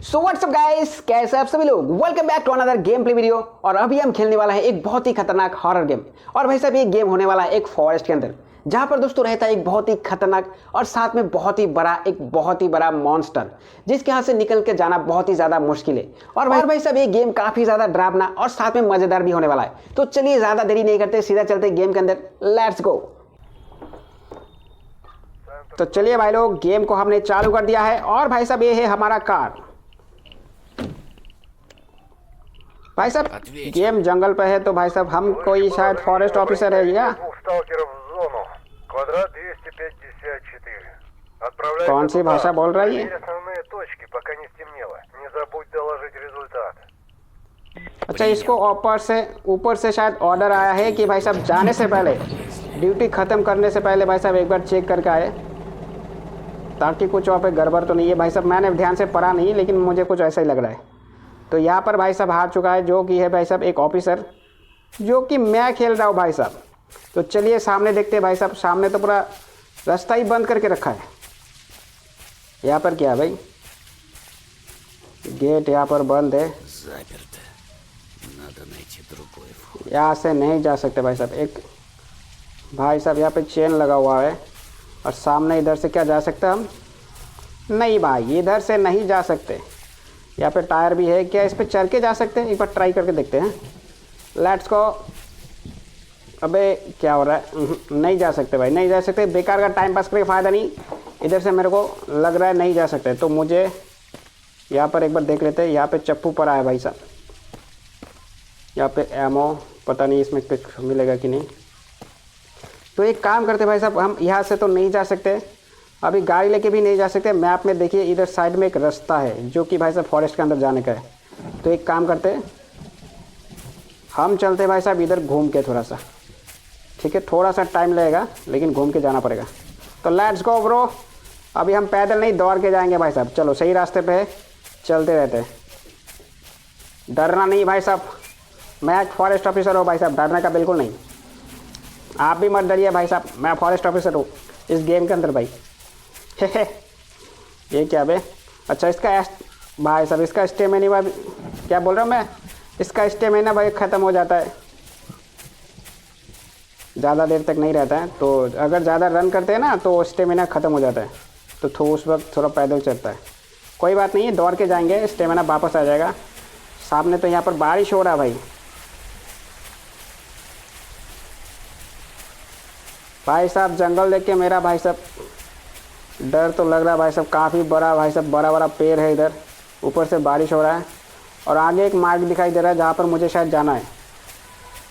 So what's up guys, कैसे आप सभी लोग। Welcome back to another game play video. और अभी हम खेलने वाला है एक बहुत ही खतरनाक हॉरर गेम। और भाई साहब ये गेम होने वाला है एक फॉरेस्ट के अंदर, जहां पर दोस्तों रहता है एक बहुत ही खतरनाक और साथ में बहुत ही बड़ा मॉन्स्टर, जिसके हाथ से निकल के जाना बहुत ही ज्यादा मुश्किल है। और भाई साहब ये गेम काफी ज्यादा डरावना और साथ में मजेदार भी होने वाला है। तो चलिए ज्यादा देरी नहीं करते, सीधा चलते गेम के अंदर। Let's go. तो चलिए भाई लोग, गेम को हमने चालू कर दिया है। और भाई साहब ये है हमारा कार। भाई साहब गेम जंगल पे है, तो भाई साहब हम कोई शायद फॉरेस्ट ऑफिसर है या कौन सी भाषा बोल रही है। अच्छा, इसको ऊपर से शायद ऑर्डर आया है कि भाई साहब जाने से पहले, ड्यूटी ख़त्म करने से पहले भाई साहब एक बार चेक करके आए, ताकि कुछ वहाँ पे गड़बड़ तो नहीं है। भाई साहब मैंने ध्यान से पढ़ा नहीं, लेकिन मुझे कुछ ऐसा ही लग रहा है। तो यहाँ पर भाई साहब हार चुका है, जो कि है भाई साहब एक ऑफिसर, जो कि मैं खेल रहा हूँ भाई साहब। तो चलिए सामने देखते हैं भाई साहब। सामने तो पूरा रास्ता ही बंद करके रखा है। यहाँ पर क्या है भाई, गेट यहाँ पर बंद है, यहाँ से नहीं जा सकते भाई साहब। एक भाई साहब यहाँ पे चेन लगा हुआ है, और सामने इधर से क्या जा सकते हैं हम? नहीं भाई, इधर से नहीं जा सकते। यहाँ पे टायर भी है, क्या इस पे चढ़ के जा सकते हैं? एक बार ट्राई करके देखते हैं। Let's go. अबे क्या हो रहा है? नहीं जा सकते भाई, नहीं जा सकते। बेकार का टाइम पास करके फ़ायदा नहीं। इधर से मेरे को लग रहा है नहीं जा सकते। तो मुझे यहाँ पर एक बार देख लेते हैं। यहाँ पे चप्पू पड़ा है भाई साहब, यहाँ पे एमो, पता नहीं इसमें कुछ मिलेगा कि नहीं। तो एक काम करते भाई साहब, हम यहाँ से तो नहीं जा सकते, अभी गाड़ी लेके भी नहीं जा सकते। मैप में देखिए इधर साइड में एक रास्ता है, जो कि भाई साहब फॉरेस्ट के अंदर जाने का है। तो एक काम करते हैं, हम चलते भाई साहब इधर घूम के थोड़ा सा। ठीक है, थोड़ा सा टाइम लगेगा, लेकिन घूम के जाना पड़ेगा। तो लेट्स गो ब्रो। अभी हम पैदल नहीं, दौड़ के जाएंगे भाई साहब। चलो सही रास्ते पे है, चलते रहते हैं। डरना नहीं भाई साहब, मैं एक फॉरेस्ट ऑफिसर हूँ भाई साहब, डरने का बिल्कुल नहीं। आप भी मत डरिए भाई साहब, मैं फॉरेस्ट ऑफिसर हूँ इस गेम के अंदर भाई। ये क्या बे? अच्छा, इसका भाई साहब इसका स्टेमिना भाई, क्या बोल रहा हूँ मैं, इसका स्टेमिना भाई ख़त्म हो जाता है, ज़्यादा देर तक नहीं रहता है। तो अगर ज़्यादा रन करते हैं ना, तो स्टेमिना ख़त्म हो जाता है। तो उस वक्त थोड़ा पैदल चलता है। कोई बात नहीं है, दौड़ के जाएंगे, स्टेमिना वापस आ जाएगा। सामने तो यहाँ पर बारिश हो रहा है भाई साहब जंगल देख के मेरा भाई साहब डर तो लग रहा है भाई साहब। काफ़ी बड़ा भाई साहब, बड़ा पेड़ है इधर, ऊपर से बारिश हो रहा है। और आगे एक मार्ग दिखाई दे रहा है, जहाँ पर मुझे शायद जाना है।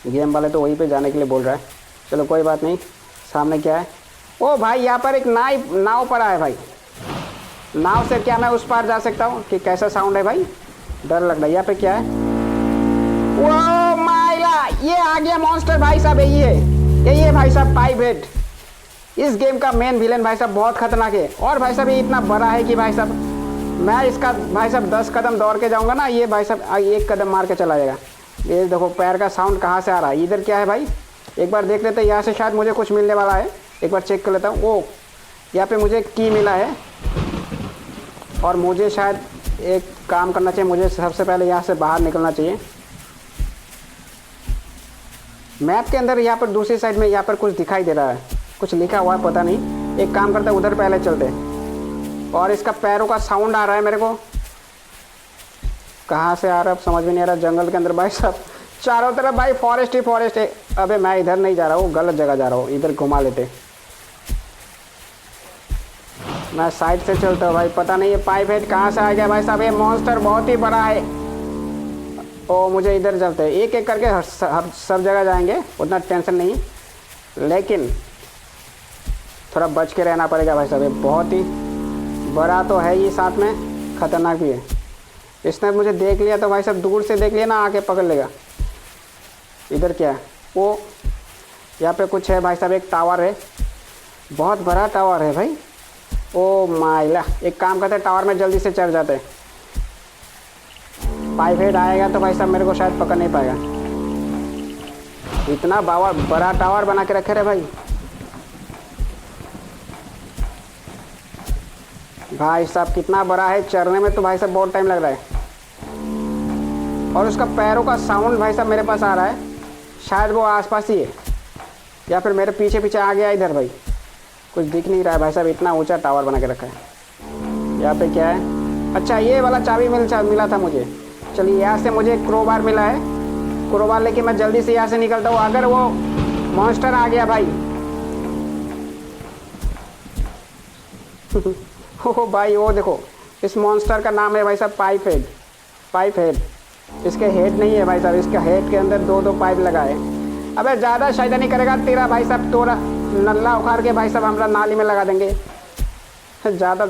गेम वाले तो वहीं पे जाने के लिए बोल रहा है। चलो कोई बात नहीं। सामने क्या है? ओ भाई, यहाँ पर एक नाव पड़ा है भाई। नाव से क्या मैं उस पार जा सकता हूँ? कि कैसा साउंड है भाई, डर लग रहा है। यहाँ पे क्या है? वो माइला, ये आ गया मॉन्स्टर भाई साहब। यही है भाई साहब पाइप हेड, इस गेम का मेन विलेन भाई साहब। बहुत खतरनाक है। और भाई साहब ये इतना बड़ा है कि भाई साहब मैं इसका भाई साहब 10 कदम दौड़ के जाऊंगा ना, ये भाई साहब 1 कदम मार के चला जाएगा। ये देखो पैर का साउंड कहाँ से आ रहा है। इधर क्या है भाई, एक बार देख लेते हैं। यहाँ से शायद मुझे कुछ मिलने वाला है, एक बार चेक कर लेता हूँ। ओ, यहाँ पे मुझे की मिला है, और मुझे शायद एक काम करना चाहिए। मुझे सबसे पहले यहाँ से बाहर निकलना चाहिए। मैप के अंदर यहाँ पर दूसरी साइड में यहाँ पर कुछ दिखाई दे रहा है, कुछ लिखा हुआ है, पता नहीं। एक काम करते हैं, उधर पहले चलते। और इसका पैरों का साउंड आ रहा है मेरे को, कहाँ से आ रहा है समझ में नहीं आ रहा। जंगल के अंदर भाई साहब चारों तरफ भाई फॉरेस्ट ही फॉरेस्ट है। अबे मैं इधर नहीं जा रहा हूँ, गलत जगह जा रहा हूँ। इधर घुमा लेते, मैं साइड से चलता हूँ भाई। पता नहीं ये पाइप हेड कहाँ से आ गया भाई साहब। ये मॉन्स्टर बहुत ही बड़ा है। ओ, मुझे इधर चलते हैं, एक एक करके सब जगह जाएंगे, उतना टेंशन नहीं। लेकिन थोड़ा बच के रहना पड़ेगा भाई साहब। ये बहुत ही बड़ा तो है ही, साथ में ख़तरनाक भी है। इसने मुझे देख लिया तो भाई साहब, दूर से देख लिया ना, आके पकड़ लेगा। इधर क्या है? वो यहाँ पे कुछ है भाई साहब, एक टावर है, बहुत बड़ा टावर है भाई। ओ माइला, एक काम करते हैं, टावर में जल्दी से चढ़ जाते हैं। पाइप हेड आएगा तो भाई साहब मेरे को शायद पकड़ नहीं पाएगा। इतना बड़ा टावर बना के रखे रहे भाई। भाई साहब कितना बड़ा है, चढ़ने में तो भाई साहब बहुत टाइम लग रहा है। और उसका पैरों का साउंड भाई साहब मेरे पास आ रहा है, शायद वो आसपास ही है या फिर मेरे पीछे पीछे आ गया इधर। भाई कुछ दिख नहीं रहा है भाई साहब, इतना ऊंचा टावर बना के रखा है। यहाँ पे क्या है, अच्छा ये वाला चाबी मिला था मुझे। चलिए यहाँ से मुझे क्रोबार मिला है, क्रोबार लेके मैं जल्दी से यहाँ से निकलता हूँ। अगर वो मॉन्स्टर आ गया भाई ओ भाई वो देखो, इस मॉन्स्टर का नाम है भाई साहब पाइप हेड। पाइप हेड, इसके हेड नहीं है भाई साहब, इसके हेड के अंदर दो पाइप लगा है। अबे ज़्यादा शैतानी करेगा तेरा भाई साहब, तोरा नल्ला उखाड़ के भाई साहब हमरा नाली में लगा देंगे। ज़्यादा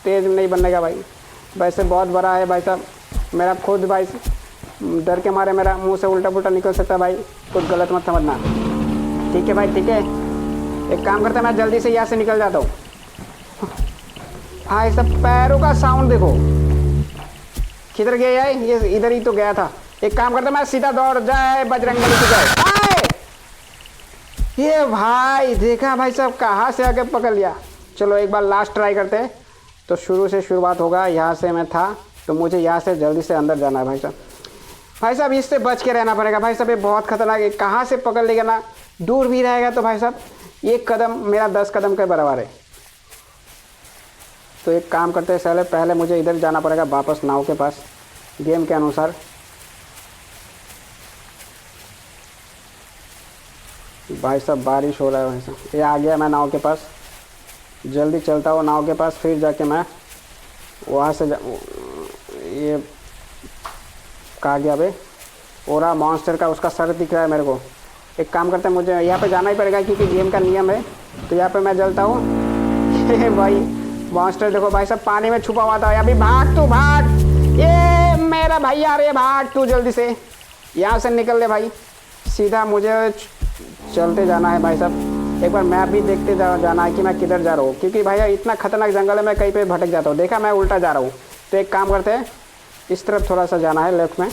तेज़ नहीं बनने का भाई, वैसे बहुत बड़ा है भाई साहब। मेरा खुद भाई डर के मारे मेरा मुंह से उल्टा पुल्टा निकल सकता है भाई, कुछ गलत मत समझना। ठीक है भाई, ठीक है, एक काम करता है मैं जल्दी से यहाँ से निकल जाता हूँ। भाई साहब पैरों का साउंड देखो, किधर गया है ये, इधर ही तो गया था। एक काम करता मैं सीधा दौड़ जाए बजरंगबली की जाए। ये भाई देखा भाई साहब कहाँ से आके पकड़ लिया। चलो एक बार लास्ट ट्राई करते हैं। तो शुरू से शुरुआत होगा, यहाँ से मैं था तो मुझे यहाँ से जल्दी से अंदर जाना है भाई साहब। भाई साहब इससे बच के रहना पड़ेगा भाई साहब, ये बहुत खतरनाक है, कहाँ से पकड़ लेगा ना। दूर भी रहेगा तो भाई साहब एक कदम मेरा 10 कदम के बराबर है। तो एक काम करते हैं, पहले मुझे इधर जाना पड़ेगा वापस नाव के पास, गेम के अनुसार। भाई साहब बारिश हो रहा है भाई साहब। ये आ गया मैं नाव के पास, जल्दी चलता हूँ नाव के पास, फिर जाके मैं वहाँ से ये कहा गया भाई, ओरा मॉन्स्टर का उसका सर दिख रहा है मेरे को। एक काम करते हैं, मुझे यहाँ पे जाना ही पड़ेगा क्योंकि गेम का नियम है। तो यहाँ पे मैं जलता हूँ भाई मॉन्स्टर देखो भाई साहब पानी में छुपा हुआ था। अभी भाग तू भाग, ये मेरा भाई आ रही है, भाग तू जल्दी से यहाँ से निकल ले भाई। सीधा मुझे चलते जाना है भाई साहब, एक बार मैप भी देखते जाना है कि मैं किधर जा रहा हूँ, क्योंकि भैया इतना खतरनाक जंगल है, मैं कहीं पे भटक जाता हूँ। देखा मैं उल्टा जा रहा हूँ। तो एक काम करते हैं, इस तरफ थोड़ा सा जाना है लेफ्ट में।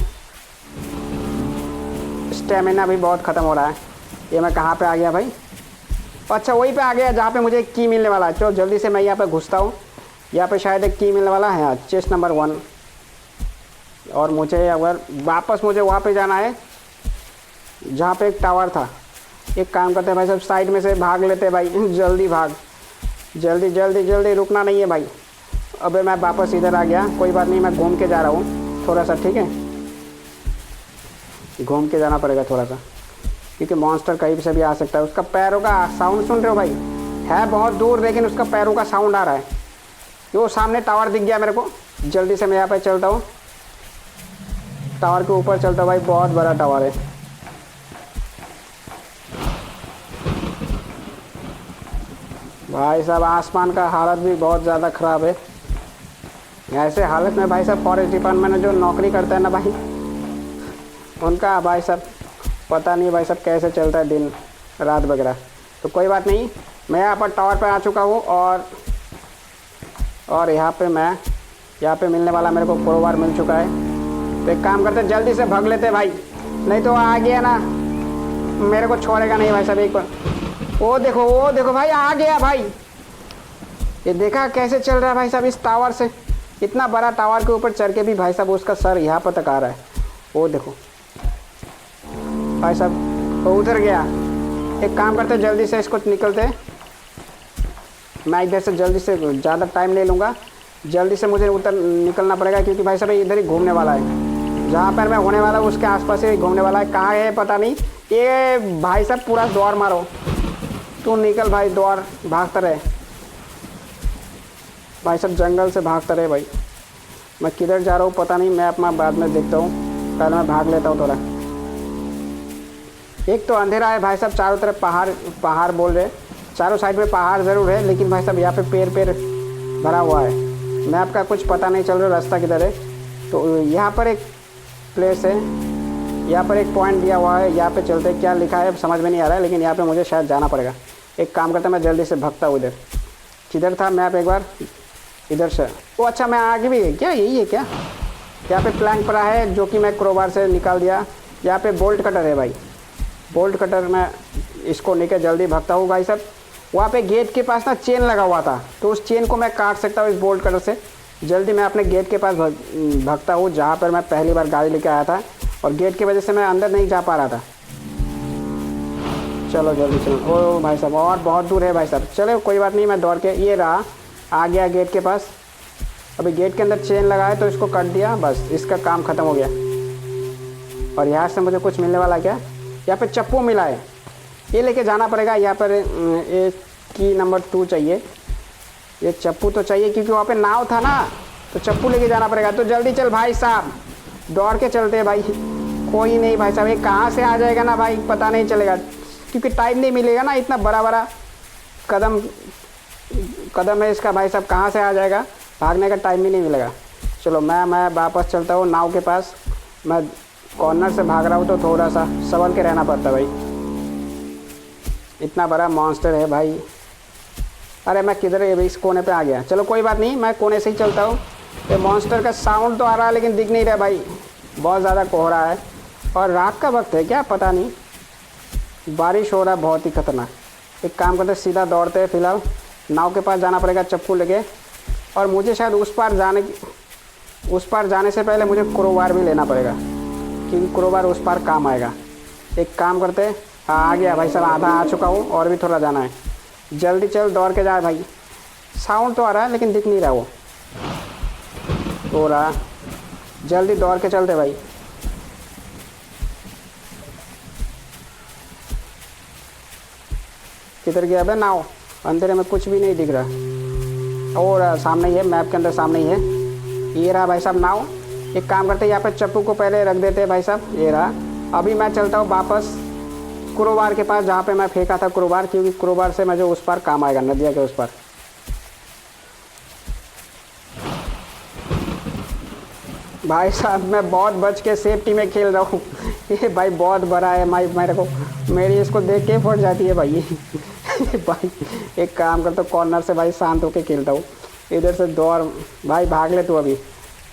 स्टेमिना भी बहुत ख़त्म हो रहा है। ये मैं कहाँ पे आ गया भाई, अच्छा वहीं पे आ गया जहाँ पे मुझे एक की मिलने वाला है। चलो जल्दी से मैं यहाँ पे घुसता हूँ, यहाँ पे शायद एक की मिलने वाला है, चेस्ट नंबर 1। और मुझे अगर वापस मुझे वहाँ पे जाना है जहाँ पे एक टावर था। एक काम करते हैं भाई साहब, साइड में से भाग लेते हैं भाई, जल्दी भाग, जल्दी जल्दी जल्दी, रुकना नहीं है भाई। अबे मैं वापस इधर आ गया, कोई बात नहीं, मैं घूम के जा रहा हूँ थोड़ा सा, ठीक है, घूम के जाना पड़ेगा थोड़ा सा, क्योंकि मॉन्स्टर कहीं से भी आ सकता है। उसका पैरों का साउंड सुन रहे हो भाई, है बहुत दूर लेकिन उसका पैरों का साउंड आ रहा है। वो सामने टावर दिख गया मेरे को, जल्दी से मैं यहाँ पे चलता हूँ, टावर के ऊपर चलता हूँ भाई, बहुत बड़ा टावर है। भाई साहब आसमान का हालत भी बहुत ज़्यादा ख़राब है। ऐसे हालत में भाई साहब फॉरेस्ट डिपार्टमेंट में जो नौकरी करता है ना भाई, उनका भाई साहब पता नहीं भाई साहब कैसे चलता है दिन रात वगैरह। तो कोई बात नहीं, मैं यहाँ पर टावर पर आ चुका हूँ और यहाँ पे मिलने वाला मेरे को क्रोबार मिल चुका है। तो एक काम करते जल्दी से भाग लेते भाई, नहीं तो आ गया ना मेरे को छोड़ेगा नहीं भाई साहब। एक बार वो देखो भाई आ गया भाई, ये देखा कैसे चल रहा है भाई साहब इस टावर से, इतना बड़ा टावर के ऊपर चढ़ के भी भाई साहब उसका सर यहाँ पर तक आ रहा है। वो देखो भाई साहब वो उधर गया। एक काम करते जल्दी से इसको निकलते, मैं इधर से जल्दी से, ज़्यादा टाइम नहीं लूँगा, जल्दी से मुझे निकलना पड़ेगा क्योंकि भाई साहब इधर ही घूमने वाला है, जहाँ पर मैं होने वाला हूँ उसके आसपास ही घूमने वाला है। कहाँ है पता नहीं। ये भाई साहब पूरा दौड़ मारो, तू निकल भाई, दौड़, भागता रहे भाई साहब, जंगल से भागता रहे भाई। मैं किधर जा रहा हूँ पता नहीं, मैं अपना बाद में देखता हूँ, पहले मैं भाग लेता हूँ थोड़ा। एक तो अंधेरा है भाई साहब, चारों तरफ पहाड़ बोल रहे, चारों साइड में पहाड़ ज़रूर है लेकिन भाई साहब यहाँ पे पेड़ भरा हुआ है। मैप का कुछ पता नहीं चल रहा रास्ता किधर है। तो यहाँ पर एक प्लेस है, यहाँ पर एक पॉइंट दिया हुआ है, यहाँ पे चलते, क्या लिखा है समझ में नहीं आ रहा है, लेकिन यहाँ पे मुझे शायद जाना पड़ेगा। एक काम करता मैं जल्दी से भागता हूँ इधर। किधर था मैप, एक बार इधर से, ओ अच्छा मैं आगे भी है क्या, यही है क्या। यहाँ पे प्लैंक पड़ा है जो कि मैं क्रोबार से निकाल दिया। यहाँ पे बोल्ट कटर है भाई, बोल्ट कटर, मैं इसको लेकर जल्दी भागता हूँ भाई साहब। वहाँ पे गेट के पास ना चेन लगा हुआ था, तो उस चेन को मैं काट सकता हूँ इस बोल्ट कटर से। जल्दी मैं अपने गेट के पास भागता हूँ जहाँ पर मैं पहली बार गाड़ी लेके आया था, और गेट की वजह से मैं अंदर नहीं जा पा रहा था। चलो जल्दी चलो। ओ भाई साहब, और बहुत दूर है भाई साहब। चलो कोई बात नहीं, मैं दौड़ के ये रहा, आ गया गेट के पास। अभी गेट के अंदर चेन लगा है तो इसको कट दिया, बस इसका काम ख़त्म हो गया। और यहाँ से मुझे कुछ मिलने वाला क्या? यहाँ पे चप्पू मिला है, ये लेके जाना पड़ेगा। यहाँ पर ये की नंबर 2 चाहिए, ये चप्पू तो चाहिए क्योंकि वहाँ पे नाव था ना, तो चप्पू लेके जाना पड़ेगा। तो जल्दी चल भाई साहब, दौड़ के चलते हैं भाई। कोई नहीं भाई साहब, ये कहाँ से आ जाएगा ना भाई, पता नहीं चलेगा, क्योंकि टाइम नहीं मिलेगा ना। इतना बड़ा बड़ा कदम है इसका भाई साहब, कहाँ से आ जाएगा, भागने का टाइम भी नहीं मिलेगा। चलो मैं वापस चलता हूँ नाव के पास। मैं कॉर्नर से भाग रहा हूँ तो थोड़ा सा संभल के रहना पड़ता भाई, इतना बड़ा मॉन्स्टर है भाई। अरे मैं किधर है, इस कोने पे आ गया। चलो कोई बात नहीं, मैं कोने से ही चलता हूँ। ये मॉन्स्टर का साउंड तो आ रहा है लेकिन दिख नहीं रहा भाई, बहुत ज़्यादा कोहरा है और रात का वक्त है क्या पता नहीं, बारिश हो रहा है बहुत ही खतरनाक। एक काम करते सीधा दौड़ते हैं, फिलहाल नाव के पास जाना पड़ेगा चप्पू लेके। और मुझे शायद उस पार जाने से पहले मुझे क्रोबार भी लेना पड़ेगा, क्योंकि क्रोबार उस पार काम आएगा। एक काम करते, आ गया भाई साहब, आधा आ चुका हूँ और भी थोड़ा जाना है। जल्दी चल, दौड़ के जाए भाई। साउंड तो आ रहा है लेकिन दिख नहीं रहा, वो हो रहा। जल्दी दौड़ के चलते भाई। किधर गया बे नाव, अंधेरे में कुछ भी नहीं दिख रहा। और सामने ही है, मैप के अंदर सामने ही है, ये रहा भाई साहब नाव। एक काम करते, यहाँ पे चप्पू को पहले रख देते हैं भाई साहब, ये रहा। अभी मैं चलता हूँ वापस क्रोबार के पास, जहाँ पे मैं फेंका था क्रोबार, क्योंकि क्रोबार से मुझे उस पार काम आएगा, नदिया के उस पार। भाई साहब मैं बहुत बच के सेफ्टी में खेल रहा हूँ। ये भाई बहुत बड़ा है भाई, मेरी इसको देख के फट जाती है भाई। भाई एक काम करता हूँ, कॉर्नर से भाई शांत होके खेलता हूँ। इधर से दौड़ भाई, भाग ले तू। अभी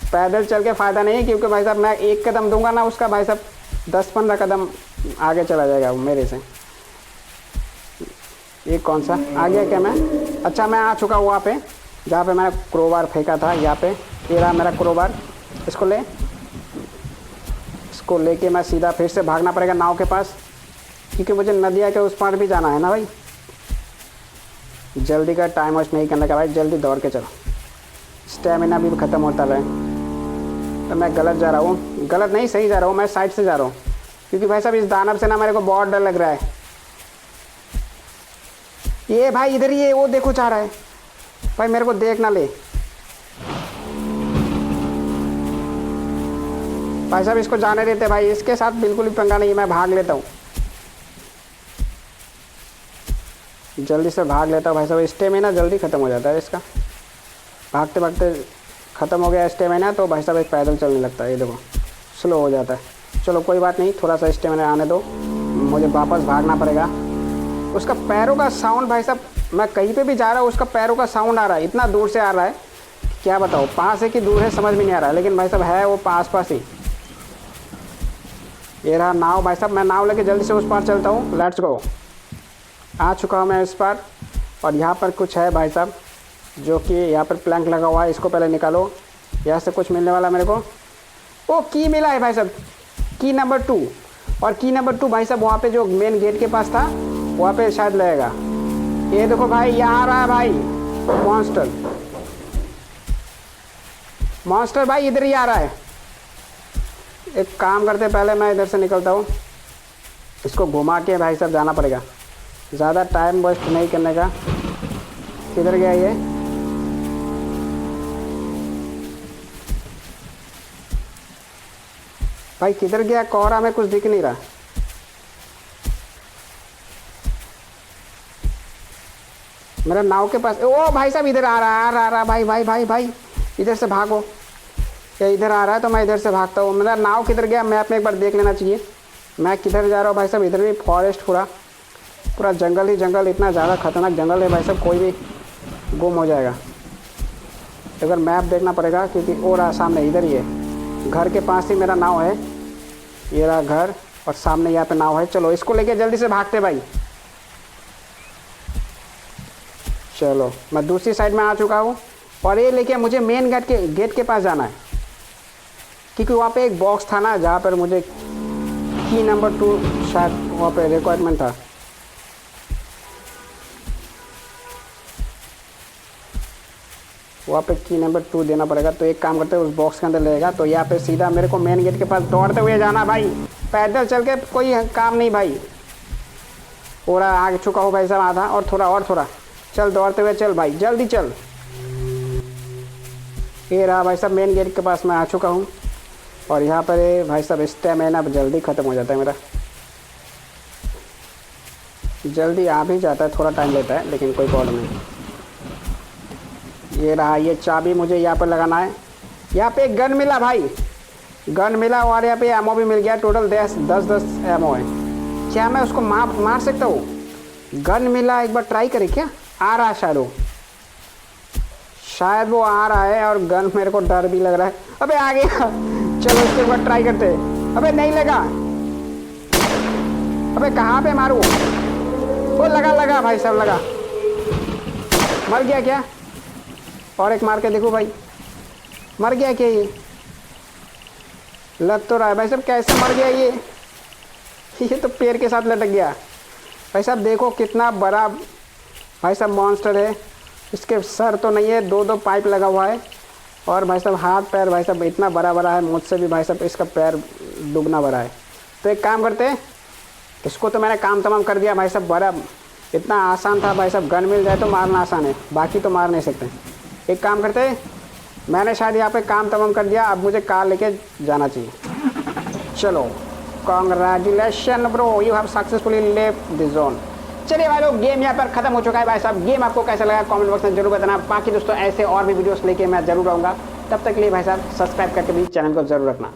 पैदल चल के फ़ायदा नहीं है, क्योंकि भाई साहब मैं एक कदम दूंगा ना, उसका भाई साहब 10-15 कदम आगे चला जाएगा मेरे से। ये कौन सा आ गया क्या मैं? अच्छा मैं आ चुका हूँ वहाँ पे जहाँ पे मैंने क्रोबार फेंका था। यहाँ पे ये रहा मेरा क्रोबार, इसको लेके मैं सीधा फिर से भागना पड़ेगा नाव के पास, क्योंकि मुझे नदिया के उस पार भी जाना है ना भाई। जल्दी का टाइम वेस्ट नहीं करने का भाई, जल्दी दौड़ के चलो, स्टेमिना भी ख़त्म होता रहे। तो मैं गलत जा रहा हूँ, गलत नहीं सही जा रहा हूँ, मैं साइड से जा रहा हूँ, क्योंकि भाई साहब इस दानव से ना मेरे को बहुत डर लग रहा है। ये भाई इधर ही है, वो देखो चाह रहा है भाई, मेरे को देख ना ले भाई साहब, इसको जाने देते भाई, इसके साथ बिल्कुल भी पंगा नहीं, मैं भाग लेता हूँ, जल्दी से भाग लेता हूँ भाई साहब। स्टेमिना जल्दी ख़त्म हो जाता है इसका, भागते भागते ख़त्म हो गया स्टेमिना, तो भाई साहब एक पैदल चलने लगता है, ये देखो स्लो हो जाता है। चलो कोई बात नहीं, थोड़ा सा स्टेमिना आने दो, मुझे वापस भागना पड़ेगा। उसका पैरों का साउंड भाई साहब, मैं कहीं पे भी जा रहा हूँ उसका पैरों का साउंड आ रहा है, इतना दूर से आ रहा है, क्या बताओ, पास है कि दूर है समझ में नहीं आ रहा है, लेकिन भाई साहब है वो पास ही। ये रहा नाव भाई साहब, मैं नाव लेके जल्दी से उस पार चलता हूँ। लेट्स गो, आ चुका हूँ मैं इस पार। और यहाँ पर कुछ है भाई साहब, जो कि यहाँ पर प्लैंक लगा हुआ है, इसको पहले निकालो, यहाँ से कुछ मिलने वाला मेरे को। ओ की मिला है भाई साहब, की नंबर 2। और की नंबर 2 भाई साहब वहाँ पे जो मेन गेट के पास था वहाँ पे शायद लगेगा। ये देखो भाई, यहाँ आ रहा है भाई मॉन्स्टर भाई, इधर ही आ रहा है। एक काम करते, पहले मैं इधर से निकलता हूँ, इसको घुमा के भाई साहब जाना पड़ेगा, ज़्यादा टाइम वेस्ट नहीं करने का। किधर गया ये? भाई किधर गया? कोहरा में कुछ दिख नहीं रहा। मेरा नाव के पास, ओ भाई साहब इधर आ रहा भाई, इधर से भागो। ये इधर आ रहा है तो मैं इधर से भागता हूँ। मेरा नाव किधर गया मैप में एक बार देख लेना चाहिए, मैं किधर जा रहा हूँ भाई साहब। इधर भी फॉरेस्ट, पूरा जंगल ही जंगल, इतना ज़्यादा खतरनाक जंगल है भाई साहब, कोई भी गुम हो जाएगा। अगर मैप देखना पड़ेगा, क्योंकि वो रहा सामने, इधर ही है, घर के पास ही मेरा नाव है। ये रहा घर और सामने यहाँ पे नाव है। चलो इसको लेके जल्दी से भागते भाई। चलो मैं दूसरी साइड में आ चुका हूँ और ये लेके मुझे मेन गेट के पास जाना है, क्योंकि वहाँ पे एक बॉक्स था ना जहाँ पर मुझे की नंबर 2 शायद वहाँ पे रिक्वायरमेंट था। वहाँ पे की नंबर 2 देना पड़ेगा। तो एक काम करते हैं, उस बॉक्स के अंदर लेगा तो यहाँ पे सीधा मेरे को मेन गेट के पास दौड़ते हुए जाना भाई। पैदल चल के कोई काम नहीं भाई। पूरा आगे चुका हूँ भाई साहब, आधा और थोड़ा चल, दौड़ते हुए चल भाई, जल्दी चल। ये रहा भाई साहब मेन गेट के पास मैं आ चुका हूँ और यहाँ पर भाई साहब स्टेमिना जल्दी ख़त्म हो जाता है मेरा। जल्दी आ भी जाता है, थोड़ा टाइम लेता है लेकिन कोई प्रॉब्लम नहीं। ये रहा, ये चाबी मुझे यहाँ पर लगाना है। यहाँ पे एक गन मिला भाई, गन मिला और यहाँ पे एमओ भी मिल गया। टोटल 10 एमओ है। क्या मैं उसको मार सकता हूँ? गन मिला, एक बार ट्राई करें क्या? आ रहा है शायद वो आ रहा है और गन मेरे को डर भी लग रहा है। अबे आ गया, चलो इसके बाद ट्राई करते हैं। अबे नहीं लगा, अबे कहाँ पे मारूँ? वो लगा भाई साहब, लगा। मर गया क्या? और एक मार के देखो भाई, मर गया क्या? ये लग तो रहा है भाई साहब। कैसे मर गया ये तो पेड़ के साथ लटक गया। भाई साहब देखो कितना बड़ा भाई साहब मॉन्स्टर है। इसके सर तो नहीं है, 2 पाइप लगा हुआ है और भाई साहब हाथ पैर भाई साहब इतना बड़ा है, मुझसे भी भाई साहब इसका पैर दुगना बड़ा है। तो एक काम करते हैं, इसको तो मैंने काम तमाम कर दिया भाई साहब। बड़ा इतना आसान था भाई साहब, गन मिल जाए तो मारना आसान है, बाकी तो मार नहीं सकते। एक काम करते हैं, मैंने शायद यहाँ पे काम तमाम कर दिया, अब मुझे कार लेके जाना चाहिए। चलो, congratulation bro, you have successfully left the zone. चलिए भाई लोग, गेम यहाँ पर खत्म हो चुका है भाई साहब। गेम आपको कैसा लगा कमेंट बॉक्स में जरूर बताना। बाकी दोस्तों ऐसे और भी वीडियोस लेके मैं जरूर आऊँगा। तब तक के लिए भाई साहब सब्सक्राइब करके भी चैनल को जरूर रखना।